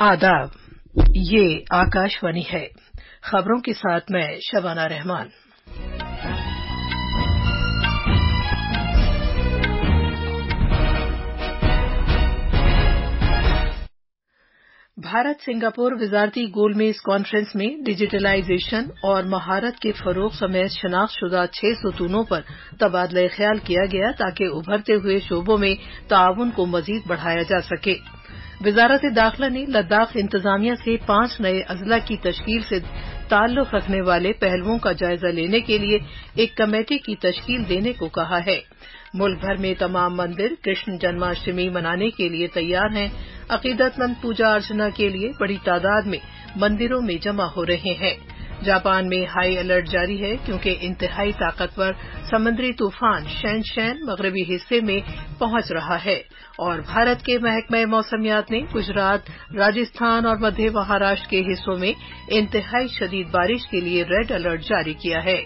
आदाब, ये आकाशवाणी है। खबरों के साथ मैं शबाना रहमान। भारत सिंगापुर वजारती गोलमेज कॉन्फ्रेंस में डिजिटलाइजेशन और महारत के फरोग समेत शनाख्तशुदा 6 सुतूनों पर तबादला ख्याल किया गया ताकि उभरते हुए शोबों में ताउन को मजीद बढ़ाया जा सके। वजारत दाखिला ने लद्दाख इंतजामिया से 5 नए अजला की तश्कील से ताल्लुक रखने वाले पहलुओं का जायजा लेने के लिए एक कमेटी की तश्कील देने को कहा है। मुल्क भर में तमाम मंदिर कृष्ण जन्माष्टमी मनाने के लिए तैयार हैं। अकीदतमंद पूजा अर्चना के लिए बड़ी तादाद में मंदिरों में जमा हो रहे हैं। जापान में हाई अलर्ट जारी है क्योंकि इंतहाई ताकतवर समुद्री तूफान शैनशैन मगरबी हिस्से में पहुंच रहा है और भारत के महकमा मौसमियात ने गुजरात, राजस्थान और मध्य महाराष्ट्र के हिस्सों में इंतहाई शदीद बारिश के लिए रेड अलर्ट जारी किया है।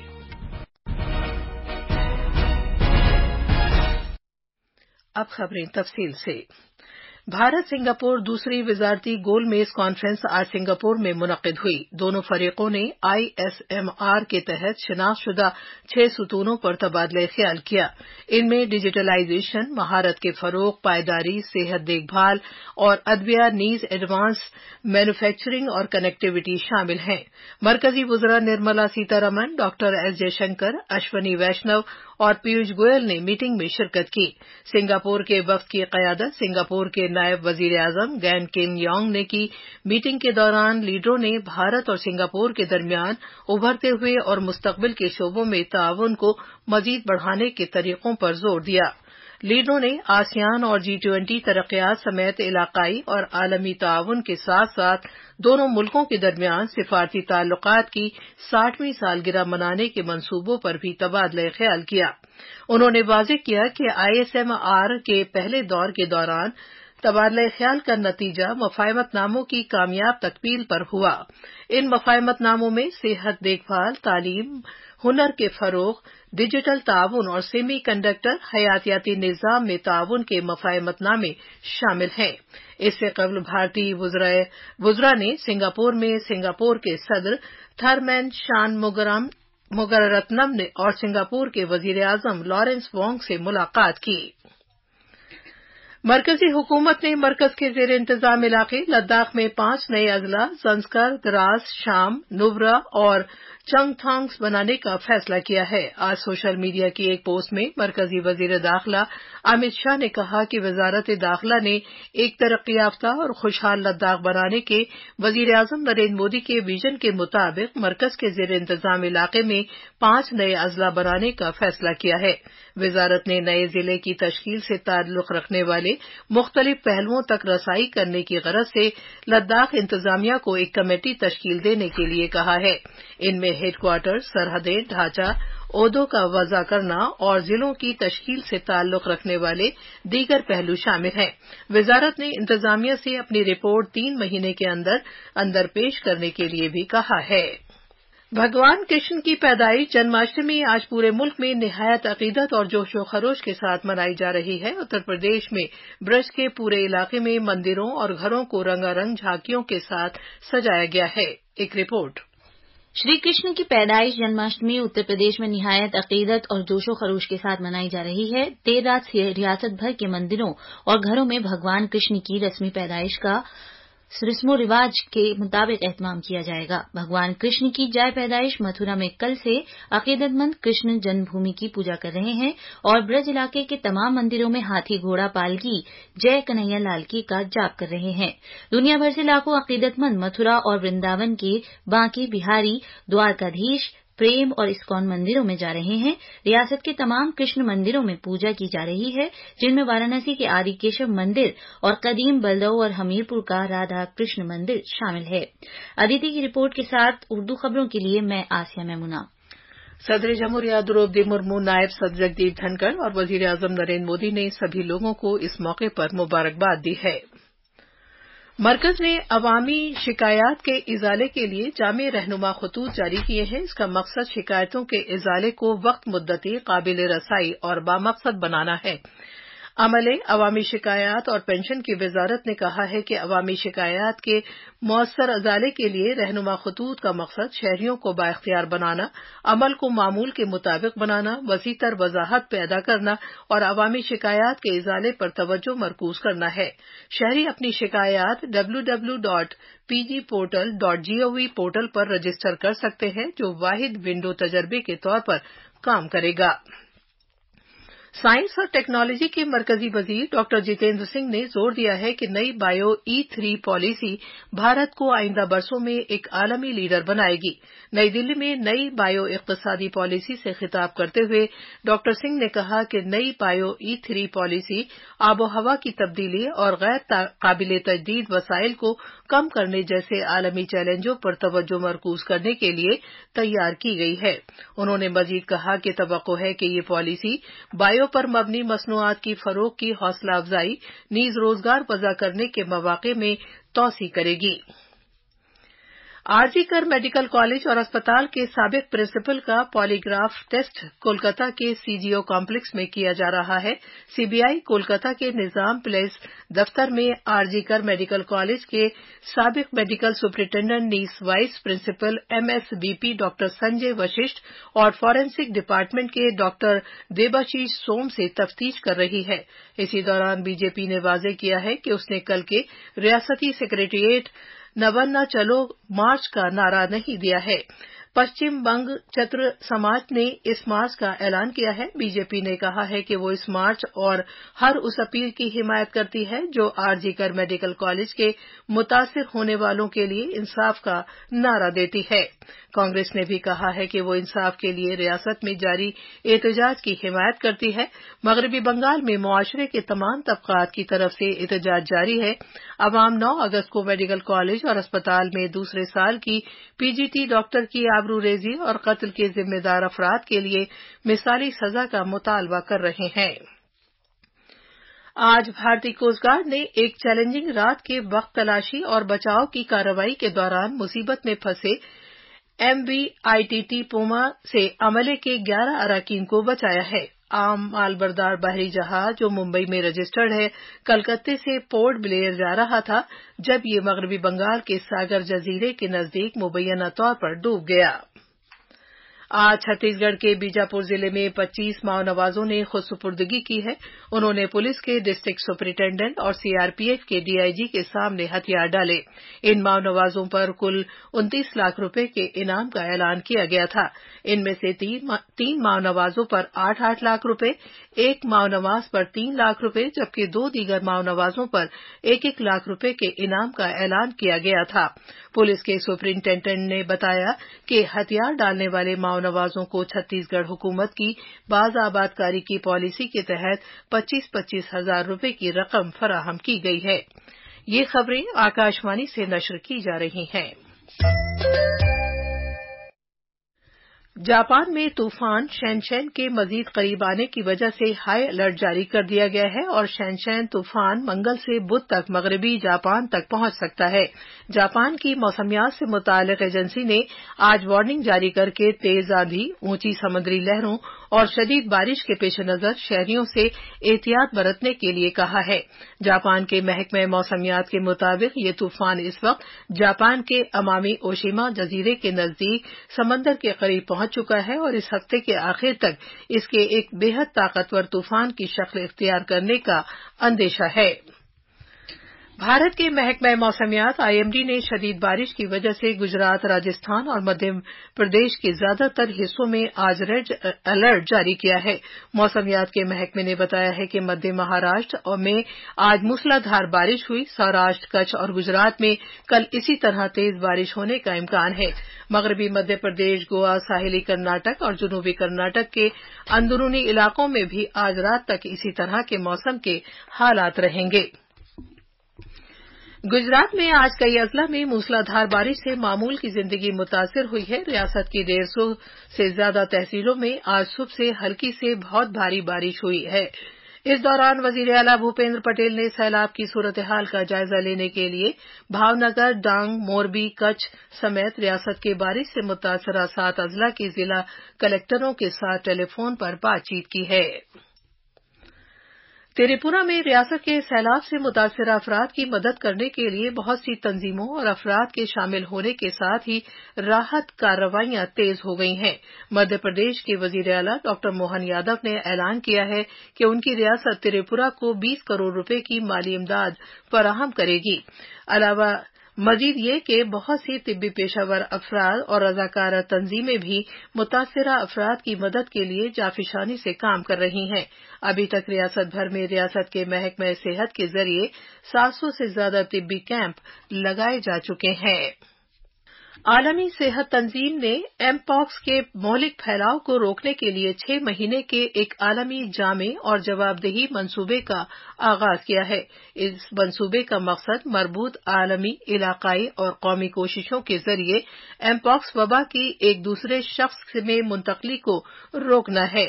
अब खबरें तफसील से। भारत सिंगापुर दूसरी वजारती गोलमेज कॉन्फ्रेंस आज सिंगापुर में मुनक्किद हुई। दोनों फरीकों ने ISMR के तहत शनाख्तशुदा 6 सुतूनों पर तबादला ख्याल किया। इनमें डिजिटलाइजेशन, महारत के फरोग, पायदारी, सेहत देखभाल और अदविया नीज एडवांस मैन्युफैक्चरिंग और कनेक्टिविटी शामिल हैं। मरकजी वुज़रा निर्मला सीतारमण, डॉक्टर एस जयशंकर, अश्वनी वैष्णव और पीयूष गोयल ने मीटिंग में शिरकत की। सिंगापुर के वफ्द की क़यादत सिंगापुर के नायब वजीर आजम गैन किम योंग ने की। मीटिंग के दौरान लीडरों ने भारत और सिंगापुर के दरमियान उभरते हुए और मुस्तकबिल के शोबों में ताउन को मजीद बढ़ाने के तरीकों पर जोर दिया। लीडरों ने आसियान और G20 तरक्कियात समेत इलाकाई और आलमी ताउन के साथ साथ दोनों मुल्कों के दरमियान सिफारती ताल्लुकात की 60वीं सालगिरह मनाने के मंसूबों पर भी तबादला ख्याल किया। उन्होंने वाज़ेह किया कि ISMR के पहले दौर के दौरान तबादला ख्याल का नतीजा मफाहमतनामों की कामयाब तकमील पर हुआ। इन मफाहमतनामों में सेहत देखभाल, तालीम, हुनर के फरोग, डिजिटल ताउन और सेमी कंडक्टर हयातियाती निज़ाम में ताउन के मफाहमतनामे शामिल हैं। इससे कबल भारतीय वुज़रा ने सिंगापुर में सिंगापुर के सदर थरमैन शानमुगारत्नम और सिंगापुर के वजीर आजम लॉरेंस वोंग से मुलाकात की। मरकजी हुकूमत ने मरकज के जेर इंतजाम इलाके लद्दाख में 5 नए अजला ज़ंस्कर, द्रास, शाम, नुब्रा और चंगथांग्स बनाने का फैसला किया है। आज सोशल मीडिया की एक पोस्ट में मरकजी वजीर दाखिला अमित शाह ने कहा कि वजारत दाखिला ने एक तरक्की याफ्ता और खुशहाल लद्दाख बनाने के वजीर आजम नरेंद्र मोदी के विजन के मुताबिक मरकज के जेर इंतजाम इलाके में 5 नए अजला बनाने का फैसला किया है। वजारत ने नए जिले की तश्कील से ताल्लुक रखने वाले मुख्तलिफ पहलुओं तक रसाई करने की गरज से लद्दाख इंतजामिया को एक कमेटी तश्कील देने के लिए कहा है। इनमें हेडक्वार्टर, सरहदें, ढांचा, ओहदों का वज़ा करना और जिलों की तश्कील से ताल्लुक रखने वाले दीगर पहलू शामिल हैं। वजारत ने इंतजामिया से अपनी रिपोर्ट 3 महीने के अंदर पेश करने के लिए भी कहा है। भगवान कृष्ण की पैदाइश जन्माष्टमी आज पूरे मुल्क में निहायत अकीदत और जोश व खरोश के साथ मनाई जा रही है। उत्तर प्रदेश में ब्रज के पूरे इलाके में मंदिरों और घरों को रंगारंग झांकियों के साथ सजाया गया है। एक रिपोर्ट। श्री कृष्ण की पैदाइश जन्माष्टमी उत्तर प्रदेश में निहायत अकीदत और जोशो खरोश के साथ मनाई जा रही है। देर रात से रियासत भर के मंदिरों और घरों में भगवान कृष्ण की रस्मी पैदाइश का रस्मो रिवाज के मुताबिक एहतमाम किया जाएगा। भगवान कृष्ण की जाय पैदाइश मथुरा में कल से अकीदतमंद कृष्ण जन्मभूमि की पूजा कर रहे हैं और ब्रज इलाके के तमाम मंदिरों में हाथी घोड़ा पालकी जय कन्हैया लाल की का जाप कर रहे हैं। दुनिया भर से लाखों अकीदतमंद मथुरा और वृंदावन के बांके बिहारी, द्वारकाधीश, प्रेम और इस्कॉन मंदिरों में जा रहे हैं। रियासत के तमाम कृष्ण मंदिरों में पूजा की जा रही है, जिनमें वाराणसी के आदि केशव मंदिर और कदीम बलदऊ और हमीरपुर का राधा कृष्ण मंदिर शामिल है। अदिति की रिपोर्ट के साथ उर्दू खबरों के लिए मैं आसिया मैमुना। सदर जमहूरिया द्रौपदी मुर्मू, नायब सदर जगदीप धनखड़ और वजीर आजम नरेंद्र मोदी ने सभी लोगों को इस मौके पर मुबारकबाद दी है। मरकज ने अवामी शिकायत के इजाले के लिए जामे रहनुमा खतूत जारी किए हैं। इसका मकसद शिकायतों के इजाले को वक्त मुद्दती, काबिल रसाई और बामकसद बनाना है। अमले, अवामी शिकायत और पेंशन की वजारत ने कहा है कि अवामी शिकायत के मौसर अजाले के लिए रहनुमा खतूत का मकसद शहरियों को बाइख्तियार बनाना, अमल को मामूल के मुताबिक बनाना, वसीतर वजाहत पैदा करना और अवामी शिकायत के इजाले पर तवज्जो मरकूज करना है। शहरी अपनी शिकायत www.pgportal.gov पोर्टल पर रजिस्टर कर सकते हैं, जो वाहिद विंडो तजर्बे के तौर पर काम करेगा। साइंस और टेक्नोलॉजी के मरकजी वजीर डॉक्टर जितेंद्र सिंह ने जोर दिया है कि नई बायो E3 पॉलिसी भारत को आइंदा बरसों में एक आलमी लीडर बनाएगी। नई दिल्ली में नई बायो इक्तिसादी पॉलिसी से खिताब करते हुए डॉक्टर सिंह ने कहा कि नई बायो E3 पॉलिसी आबोहवा की तब्दीली और गैर काबिले तजदीद वसाइल को कम करने जैसे आलमी चैलेंजों पर तवज्जो मरकूज करने के लिए तैयार की गई है। उन्होंने मजीद कहा कि तवक्को है कि ये पॉलिसी बायो पर मबनी मसनूआत की फरोग की हौसला अफजाई, नीज रोजगार वज़ा करने के मौके में तौसी करेगी। आरजी कर मेडिकल कॉलेज और अस्पताल के साबिक प्रिंसिपल का पॉलीग्राफ टेस्ट कोलकाता के सीजीओ कॉम्प्लेक्स में किया जा रहा है। सीबीआई कोलकाता के निजाम प्लेस दफ्तर में आरजी कर मेडिकल कॉलेज के साबिक मेडिकल सुपरिटेंडेंट नीस vice principal MSBP doctor Sanjay Vashisht और फॉरेंसिक डिपार्टमेंट के डॉक्टर देबाशीष सोम से तफ्तीश कर रही है। इसी दौरान बीजेपी ने वाजे किया है कि उसने कल के रियासती सेक्रेटेरिएट नवन्ना चलो मार्च का नारा नहीं दिया है। पश्चिम बंग छत्र समाज ने इस मार्च का ऐलान किया है। बीजेपी ने कहा है कि वो इस मार्च और हर उस अपील की हिमायत करती है जो आरजी कर मेडिकल कॉलेज के मुतासिर होने वालों के लिए इंसाफ का नारा देती है। कांग्रेस ने भी कहा है कि वो इंसाफ के लिए रियासत में जारी एहतजाज की हिमायत करती है। मगरबी बंगाल में मुआशरे के तमाम तबकात की तरफ से एहतजाज जारी है। अवाम 9 अगस्त को मेडिकल कॉलेज और अस्पताल में दूसरे साल की पीजीटी डॉक्टर की आबरूरेजी और कत्ल के जिम्मेदार अफराद के लिए मिसाली सजा का मुतालबा कर रहे हैं। आज भारतीय कोस्ट गार्ड ने एक चैलेंजिंग रात के वक्त तलाशी और बचाव की कार्रवाई के दौरान मुसीबत में फंसे MV-ITT पूमा से अमले के 11 अराकीन को बचाया है। आम मालबरदार बहरी जहाज जो मुंबई में रजिस्टर्ड है, कलकत्ते से पोर्ट ब्लेयर जा रहा था जब ये मगरबी बंगाल के सागर जजीरे के नजदीक मुबैना तौर पर डूब गया। आज छत्तीसगढ़ के बीजापुर जिले में 25 माओनवाजों ने खुद सुपुर्दगी की है। उन्होंने पुलिस के डिस्ट्रिक्ट सुपरिटेंडेंट और सीआरपीएफ के डीआईजी के सामने हथियार डाले। इन माओनवाजों पर कुल 29 लाख रुपए के इनाम का ऐलान किया गया था। इनमें से 3 माओनवाजों पर 8-8 लाख रुपए, एक माओनवाज पर 3 लाख रुपए जबकि 2 दीगर माओनवाजों पर 1-1 लाख रुपए के इनाम का ऐलान किया गया था। पुलिस के सुपरिटेंडेंट ने बताया कि हथियार डालने वाले माओनवाजों को छत्तीसगढ़ हुकूमत की बाज़ाबादकारी की पॉलिसी के तहत 25-25 हजार रुपए की रकम फराहम की गई है। ये खबरें आकाशवाणी से नश्र की जा रही हैं। जापान में तूफान शैनशैन के मजीद करीब आने की वजह से हाई अलर्ट जारी कर दिया गया है और शैनशैन तूफान मंगल से बुध तक मगरबी जापान तक पहुंच सकता है। जापान की मौसमियात से मुताल्लिक एजेंसी ने आज वार्निंग जारी करके तेज आंधी, ऊंची समुद्री लहरों और शदीद बारिश के पेश नजर शहरियों से एहतियात बरतने के लिए कहा है। जापान के महकमे मौसमियात के मुताबिक ये तूफान इस वक्त जापान के अमामी ओशिमा जजीरे के नजदीक समंदर के करीब पहुंच चुका है और इस हफ्ते के आखिर तक इसके एक बेहद ताकतवर तूफान की शक्ल इख्तियार करने का अंदेशा है। भारत के महकमा मौसमियात आईएमडी ने शदीद बारिश की वजह से गुजरात, राजस्थान और मध्य प्रदेश के ज्यादातर हिस्सों में आज रेड अलर्ट जारी किया है। मौसमियात के महकमे ने बताया है कि मध्य महाराष्ट्र में आज मूसलाधार बारिश हुई। सौराष्ट्र, कच्छ और गुजरात में कल इसी तरह तेज बारिश होने का इम्कान है। मगरबी मध्य प्रदेश, गोवा, साहिली कर्नाटक और जनूबी कर्नाटक के अंदरूनी इलाकों में भी आज रात तक इसी तरह के मौसम के हालात रहेंगे। गुजरात में आज कई अजला में मूसलाधार बारिश से मामूल की जिंदगी मुतासिर हुई है। रियासत की 150 से ज्यादा तहसीलों में आज सुबह से हल्की से बहुत भारी बारिश हुई है। इस दौरान वजीर आला भूपेंद्र पटेल ने सैलाब की सूरत-ए-हाल का जायजा लेने के लिए भावनगर, डांग, मोरबी, कच्छ समेत रियासत के बारिश से मुतासरा 7 अजला के जिला कलेक्टरों के साथ टेलीफोन पर बातचीत की है। त्रिपुरा में रियासत के सैलाब से मुतासिर अफराद की मदद करने के लिए बहुत सी तंजीमों और अफराद के शामिल होने के साथ ही राहत कार्रवाइयां तेज हो गई हैं। मध्य प्रदेश के वजीर आला डॉक्टर मोहन यादव ने ऐलान किया है कि उनकी रियासत त्रिपुरा को 20 करोड़ रुपए की माली इमदाद फराहम करेगी। अलावा मजीद ये कि बहुत सी तिब्बी पेशावर अफराद और रजाकार तंजीमें भी मुतासिरा अफराद की मदद के लिए जाफिशानी से काम कर रही हैं। अभी तक रियासत भर में रियासत के महकमे सेहत के जरिए 700 से ज्यादा तिब्बी कैंप लगाए जा चुके हैं। आलमी सेहत तंजीम ने एमपॉक्स के मौलिक फैलाव को रोकने के लिए 6 महीने के एक आलमी जामे और जवाबदेही मंसूबे का आगाज किया है। इस मंसूबे का मकसद मरबूत आलमी, इलाकाई और कौमी कोशिशों के जरिए एमपॉक्स वबा की एक दूसरे शख्स में मुंतकली को रोकना है।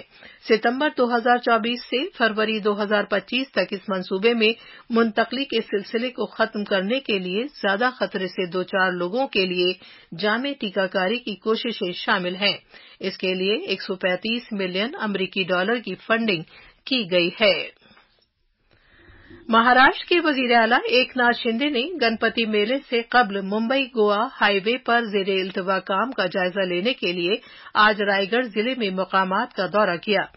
सितंबर 2024 से फरवरी 2025 तक इस मंसूबे में मुंतकली के सिलसिले को खत्म करने के लिए ज्यादा खतरे से दो चार लोगों के लिए जामे टीकाकारी की कोशिशें शामिल हैं। इसके लिए 135 मिलियन अमरीकी डॉलर की फंडिंग की गई है। महाराष्ट्र के वजीर आला एकनाथ शिंदे ने गणपति मेले से कबल मुंबई गोवा हाईवे पर जेरे इल्तवा काम का जायजा लेने के लिए आज रायगढ़ जिले में मकामात का दौरा किया।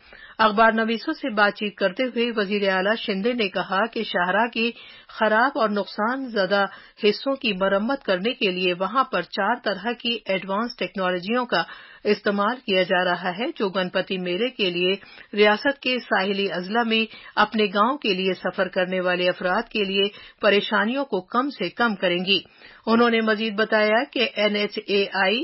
अखबार नवीसों से बातचीत करते हुए वजीर आला शिंदे ने कहा कि शाहराह की खराब और नुकसान ज़दा हिस्सों की मरम्मत करने के लिए वहां पर 4 तरह की एडवांस टेक्नोलॉजियों का इस्तेमाल किया जा रहा है, जो गणपति मेले के लिए रियासत के साहिली अजला में अपने गांव के लिए सफर करने वाले अफराद के लिए परेशानियों को कम से कम करेंगी। उन्होंने मजीद बताया कि NHAI,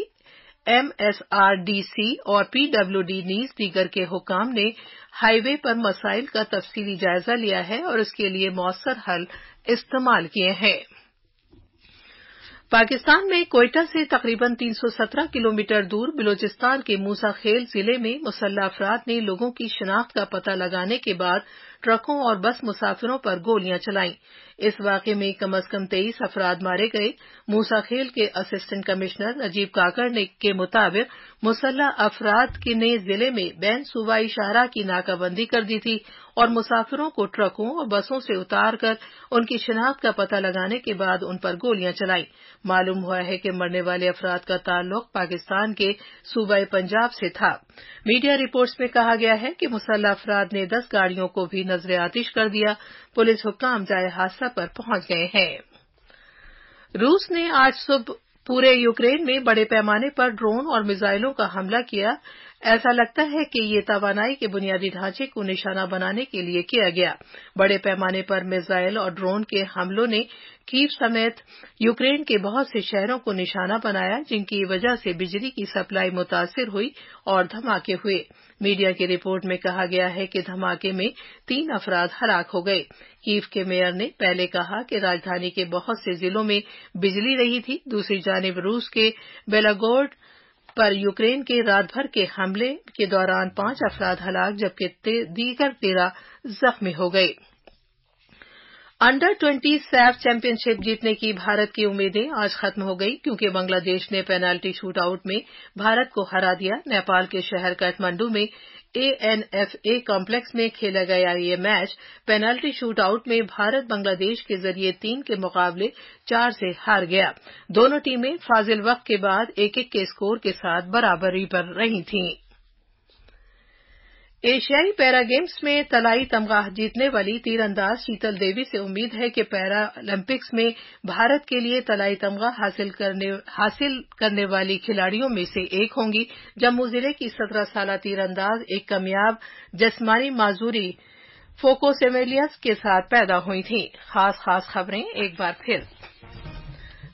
MSRDC और PWD नीज़ दीगर के हुकाम ने हाईवे पर मसाइल का तफसीली जायजा लिया है और इसके लिए मौसर हल इस्तेमाल किए हैं। पाकिस्तान में कोयटा से तकरीबन 317 किलोमीटर दूर बलूचिस्तान के मूसा खेल जिले में मुसल्लह अफराद ने लोगों की शिनाख्त का पता लगाने के बाद ट्रकों और बस मुसाफिरों पर गोलियां चलाईं। इस वाक़े में कम अज कम 23 अफराद मारे गए। मूसा खेल के असिस्टेंट कमिश्नर नजीब काकड़ के मुताबिक मुसल्लह अफराद ने जिले में बैन सूबाई शाहराह की नाकाबंदी कर दी थी और मुसाफिरों को ट्रकों और बसों से उतार कर उनकी शिनाख्त का पता लगाने के बाद उन पर गोलियां चलाईं। मालूम हुआ है कि मरने वाले अफराद का ताल्लुक पाकिस्तान के सूबाए पंजाब से था। मीडिया रिपोर्ट्स में कहा गया है कि मुसल्लह अफराद ने 10 गाड़ियों को भी नजर आतिश कर दिया। पुलिस हुक्काम जाए हादसा पर पहुंच गए हैं। रूस ने आज सुबह पूरे यूक्रेन में बड़े पैमाने पर ड्रोन और मिसाइलों का हमला किया। ऐसा लगता है कि ये तवानाई के बुनियादी ढांचे को निशाना बनाने के लिए किया गया। बड़े पैमाने पर मिसाइल और ड्रोन के हमलों ने कीव समेत यूक्रेन के बहुत से शहरों को निशाना बनाया, जिनकी वजह से बिजली की सप्लाई मुतासिर हुई और धमाके हुए। मीडिया की रिपोर्ट में कहा गया है कि धमाके में 3 अफराद हलाक हो गए। कीव के मेयर ने पहले कहा कि राजधानी के बहुत से जिलों में बिजली रही थी। दूसरी जानिब रूस के बेलागोर्ड पर यूक्रेन के रात भर के हमले के दौरान 5 अफराद हलाक जबकि दीगर 13 जख्मी हो गए। अंडर 20 सैफ चैंपियनशिप जीतने की भारत की उम्मीदें आज खत्म हो गई, क्योंकि बांग्लादेश ने पेनाल्टी शूट आउट में भारत को हरा दिया। नेपाल के शहर काठमांडू में ANFA कॉम्प्लेक्स में खेला गया ये मैच पेनाल्टी शूट आउट में भारत बांग्लादेश के जरिए 3 के मुकाबले 4 से हार गया। दोनों टीमें फाजिल वक्त के बाद 1-1 के स्कोर के साथ बराबरी पर रही थीं। एशियाई पैरा गेम्स में तलाई तमगा जीतने वाली तीरंदाज शीतल देवी से उम्मीद है कि पैरा ओलंपिक्स में भारत के लिए तलाई तमगा हासिल करने वाली खिलाड़ियों में से एक होंगी। जम्मू जिले की 17 साला तीरंदाज एक कामयाब जिस्मानी माजूरी फोकोसेमेलियस के साथ पैदा हुई थी। खास खबरें एक बार फिर।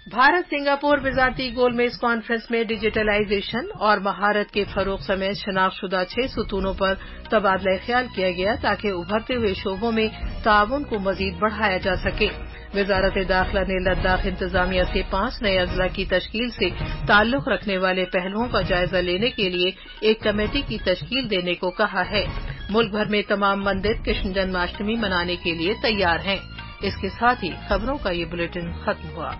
भारत सिंगापुर विजारती गोलमेज कॉन्फ्रेंस में डिजिटलाइजेशन और महारत के फरोग समेत शनाख्तशुदा 6 सुतूनों पर तबादला ख्याल किया गया, ताकि उभरते हुए शोबों में ताउन को मजीद बढ़ाया जा सके। वजारत दाखिला ने लद्दाख इंतजामिया से 5 नए अजला की तश्कील से ताल्लुक रखने वाले पहलुओं का जायजा लेने के लिए एक कमेटी की तश्कील देने को कहा है। मुल्क भर में तमाम मंदिर कृष्ण जन्माष्टमी मनाने के लिए तैयार हैं। इसके साथ ही खबरों का ये बुलेटिन खत्म हुआ।